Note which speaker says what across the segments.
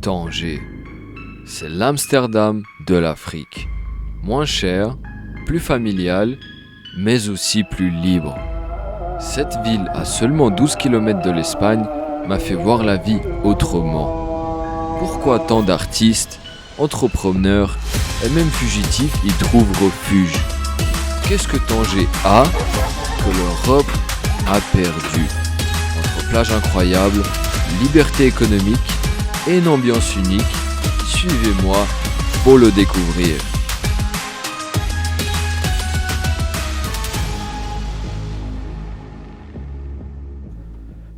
Speaker 1: Tanger. C'est l'Amsterdam de l'Afrique. Moins cher, plus familial, mais aussi plus libre. Cette ville, à seulement 12 km de l'Espagne, m'a fait voir la vie autrement. Pourquoi tant d'artistes, entrepreneurs et même fugitifs y trouvent refuge? Qu'est-ce que Tanger a que l'Europe a perdu? Entre plages incroyables, liberté économique et une ambiance unique, suivez-moi pour le découvrir.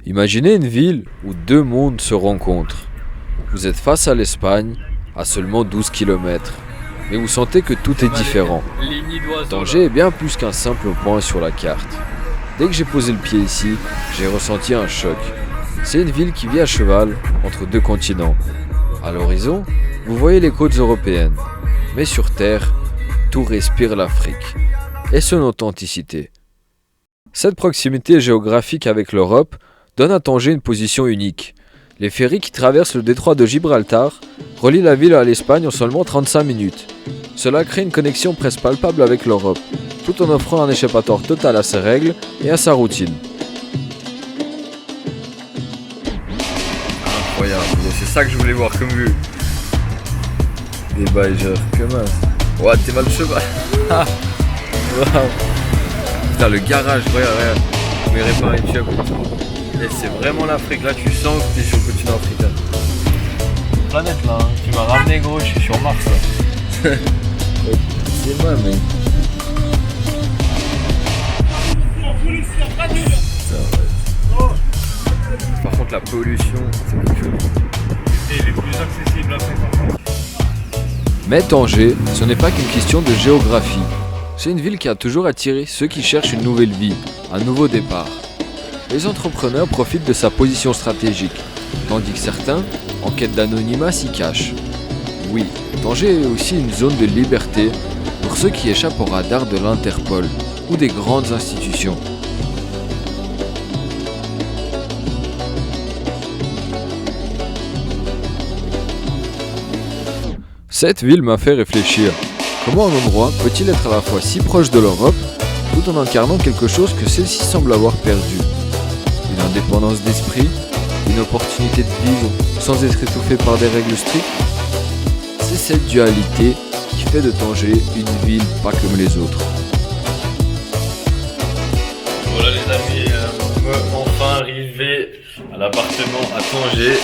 Speaker 1: Imaginez une ville où deux mondes se rencontrent. Vous êtes face à l'Espagne, à seulement 12 km, mais vous sentez que tout est différent. Tanger est bien plus qu'un simple point sur la carte. Dès que j'ai posé le pied ici, j'ai ressenti un choc. C'est une ville qui vit à cheval entre deux continents. À l'horizon, vous voyez les côtes européennes, mais sur terre, tout respire l'Afrique et son authenticité. Cette proximité géographique avec l'Europe donne à Tanger une position unique. Les ferries qui traversent le détroit de Gibraltar relient la ville à l'Espagne en seulement 35 minutes. Cela crée une connexion presque palpable avec l'Europe, tout en offrant un échappatoire total à ses règles et à sa routine.
Speaker 2: Incroyable, c'est ça que je voulais voir comme vue. Des bails genre, que mince. Ouais, t'es mal cheval. Waouh. Putain, le garage, regarde. On est réparé une chef. Et c'est vraiment l'Afrique, là tu sens que t'es sur le continent africain.
Speaker 3: Planète là, hein. Tu m'as ramené gros, je suis sur Mars là.
Speaker 2: C'est moi mec. Par contre la pollution, c'est quelque chose.
Speaker 3: Et il est plus accessible après.
Speaker 1: Mais Tanger, ce n'est pas qu'une question de géographie. C'est une ville qui a toujours attiré ceux qui cherchent une nouvelle vie, un nouveau départ. Les entrepreneurs profitent de sa position stratégique, tandis que certains, en quête d'anonymat, s'y cachent. Oui, Tanger est aussi une zone de liberté pour ceux qui échappent au radar de l'Interpol ou des grandes institutions. Cette ville m'a fait réfléchir. Comment un endroit peut-il être à la fois si proche de l'Europe, tout en incarnant quelque chose que celle-ci semble avoir perdu? Une indépendance d'esprit, une opportunité de vivre sans être étouffé par des règles strictes. C'est cette dualité qui fait de Tanger une ville pas comme les autres.
Speaker 3: Voilà les amis, enfin arrivé à l'appartement à Tanger.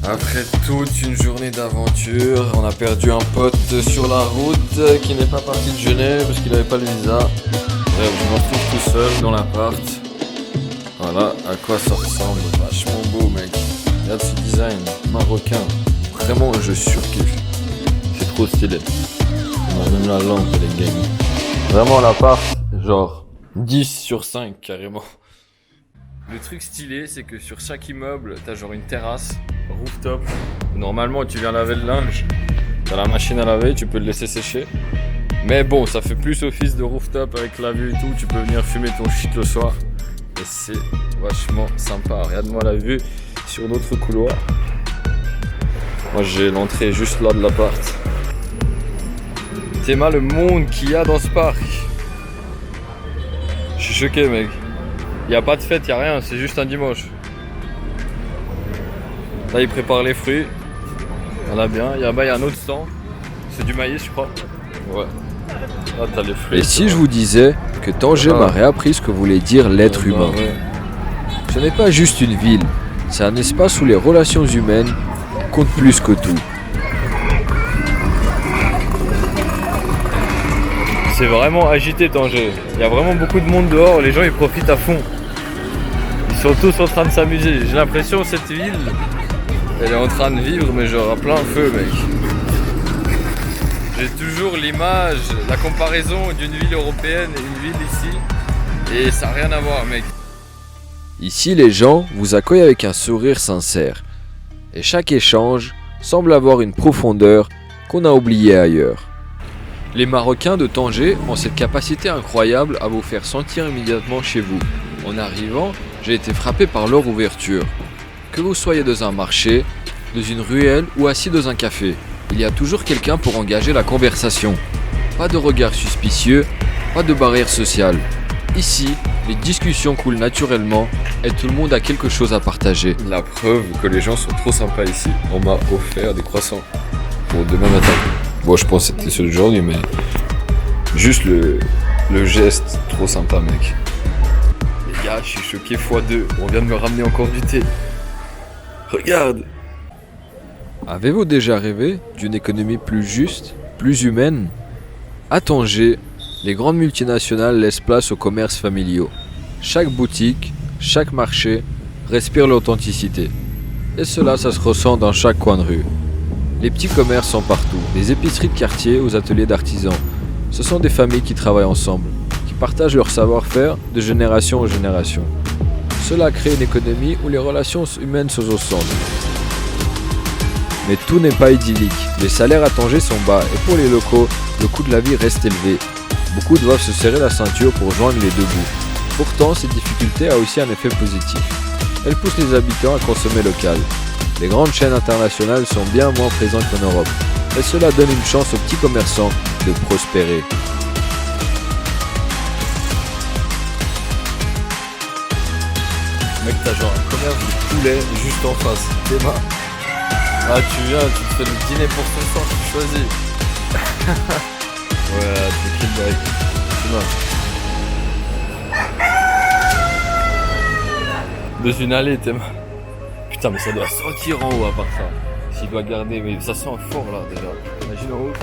Speaker 1: Après toute une journée d'aventure, on a perdu un pote sur la route qui n'est pas parti de Genève parce qu'il n'avait pas le visa. Bref, je me retrouve tout seul dans l'appart. Voilà à quoi ça ressemble, vachement beau mec. Regarde ce design marocain, vraiment je surkiffe. C'est trop stylé. On a même la lampe elle est gang. Vraiment l'appart, genre 10 sur 5 carrément. Le truc stylé c'est que sur chaque immeuble t'as genre une terrasse, rooftop. Normalement tu viens laver le linge, t'as la machine à laver, tu peux le laisser sécher. Mais bon ça fait plus office de rooftop avec la vue et tout, tu peux venir fumer ton shit le soir. Et c'est vachement sympa. Regarde-moi la vue sur notre couloir. Moi j'ai l'entrée juste là de l'appart. Théma le monde qu'il y a dans ce parc. Je suis choqué mec. Il n'y a pas de fête, il n'y a rien, c'est juste un dimanche. Là ils préparent les fruits. On a bien. Il y a un autre stand. C'est du maïs je crois. Ouais. Là t'as les fruits. Et si je vous disais que Tanger m'a réappris ce que voulait dire l'être humain. Ce n'est pas juste une ville, c'est un espace où les relations humaines comptent plus que tout.
Speaker 3: C'est vraiment agité Tanger. Il y a vraiment beaucoup de monde dehors, les gens ils profitent à fond. Ils sont tous en train de s'amuser. J'ai l'impression que cette ville, elle est en train de vivre mais genre à plein feu mec. J'ai toujours l'image, la comparaison d'une ville européenne et une ville ici. Et ça n'a rien à voir mec.
Speaker 1: Ici les gens vous accueillent avec un sourire sincère. Et chaque échange semble avoir une profondeur qu'on a oubliée ailleurs. Les Marocains de Tanger ont cette capacité incroyable à vous faire sentir immédiatement chez vous. En arrivant, j'ai été frappé par leur ouverture. Que vous soyez dans un marché, dans une ruelle ou assis dans un café, il y a toujours quelqu'un pour engager la conversation. Pas de regard suspicieux, pas de barrière sociale. Ici, les discussions coulent naturellement et tout le monde a quelque chose à partager.
Speaker 2: La preuve que les gens sont trop sympas ici. On m'a offert des croissants pour demain matin. Bon, je pense que c'était celui d'aujourd'hui, mais juste le geste, trop sympa, mec.
Speaker 3: Les gars, je suis choqué x2. On vient de me ramener encore du thé. Regarde.
Speaker 1: Avez-vous déjà rêvé d'une économie plus juste, plus humaine ? À Tanger, les grandes multinationales laissent place aux commerces familiaux. Chaque boutique, chaque marché respire l'authenticité. Et cela, ça se ressent dans chaque coin de rue. Les petits commerces sont partout, des épiceries de quartier aux ateliers d'artisans. Ce sont des familles qui travaillent ensemble, qui partagent leur savoir-faire de génération en génération. Cela crée une économie où les relations humaines sont au centre. Mais tout n'est pas idyllique. Les salaires à Tanger sont bas et pour les locaux, le coût de la vie reste élevé. Beaucoup doivent se serrer la ceinture pour joindre les deux bouts. Pourtant, cette difficulté a aussi un effet positif. Elle pousse les habitants à consommer local. Les grandes chaînes internationales sont bien moins présentes qu'en Europe. Et cela donne une chance aux petits commerçants de prospérer.
Speaker 3: Mec, t'as genre un commerce de poulet juste en face. Tes mains. Ah, tu viens, tu te fais le dîner pour ce soir, tu choisis. Ouais, tranquille, mec. Dans une allée, t'es mains. Putain, mais ça doit sentir en haut à part ça. S'il doit garder, mais ça sent fort là déjà. Imagine en haut.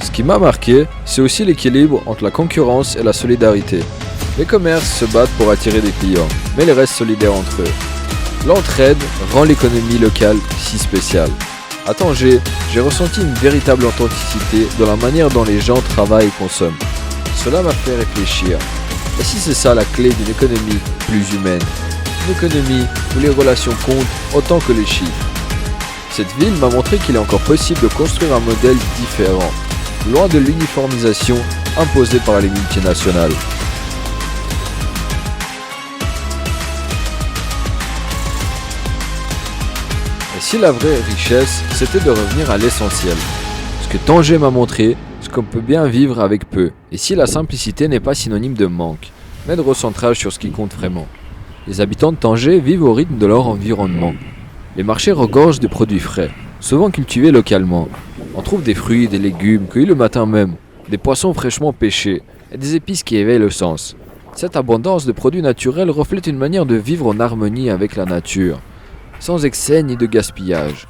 Speaker 1: Ce qui m'a marqué, c'est aussi l'équilibre entre la concurrence et la solidarité. Les commerces se battent pour attirer des clients, mais ils restent solidaires entre eux. L'entraide rend l'économie locale si spéciale. À Tanger, j'ai ressenti une véritable authenticité dans la manière dont les gens travaillent et consomment. Cela m'a fait réfléchir. Et si c'est ça la clé d'une économie plus humaine ? Une économie où les relations comptent autant que les chiffres. Cette ville m'a montré qu'il est encore possible de construire un modèle différent, loin de l'uniformisation imposée par les multinationales. Et si la vraie richesse, c'était de revenir à l'essentiel. Ce que Tanger m'a montré, ce qu'on peut bien vivre avec peu. Et si la simplicité n'est pas synonyme de manque, mais de recentrage sur ce qui compte vraiment. Les habitants de Tanger vivent au rythme de leur environnement. Les marchés regorgent de produits frais, souvent cultivés localement. On trouve des fruits, des légumes, cueillis le matin même, des poissons fraîchement pêchés et des épices qui éveillent le sens. Cette abondance de produits naturels reflète une manière de vivre en harmonie avec la nature, sans excès ni de gaspillage.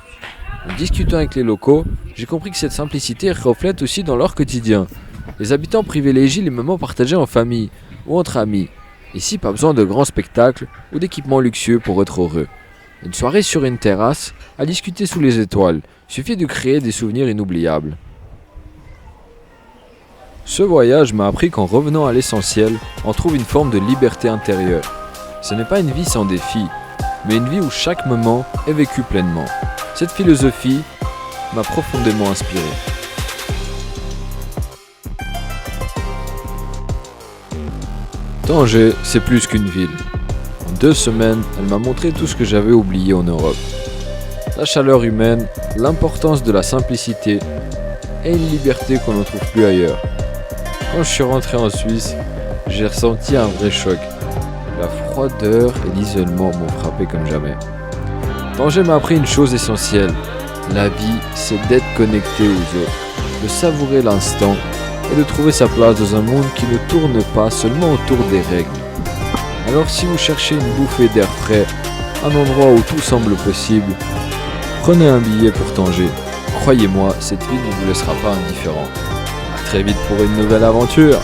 Speaker 1: En discutant avec les locaux, j'ai compris que cette simplicité reflète aussi dans leur quotidien. Les habitants privilégient les moments partagés en famille ou entre amis. Ici, pas besoin de grands spectacles ou d'équipements luxueux pour être heureux. Une soirée sur une terrasse, à discuter sous les étoiles, suffit de créer des souvenirs inoubliables. Ce voyage m'a appris qu'en revenant à l'essentiel, on trouve une forme de liberté intérieure. Ce n'est pas une vie sans défis, mais une vie où chaque moment est vécu pleinement. Cette philosophie m'a profondément inspiré. Tanger, c'est plus qu'une ville. En 2 semaines, elle m'a montré tout ce que j'avais oublié en Europe. La chaleur humaine, l'importance de la simplicité et une liberté qu'on ne trouve plus ailleurs. Quand je suis rentré en Suisse, j'ai ressenti un vrai choc. La froideur et l'isolement m'ont frappé comme jamais. Tanger m'a appris une chose essentielle. La vie, c'est d'être connecté aux autres, de savourer l'instant et de trouver sa place dans un monde qui ne tourne pas seulement autour des règles. Alors si vous cherchez une bouffée d'air frais, un endroit où tout semble possible, prenez un billet pour Tanger. Croyez-moi, cette ville ne vous laissera pas indifférent. A très vite pour une nouvelle aventure.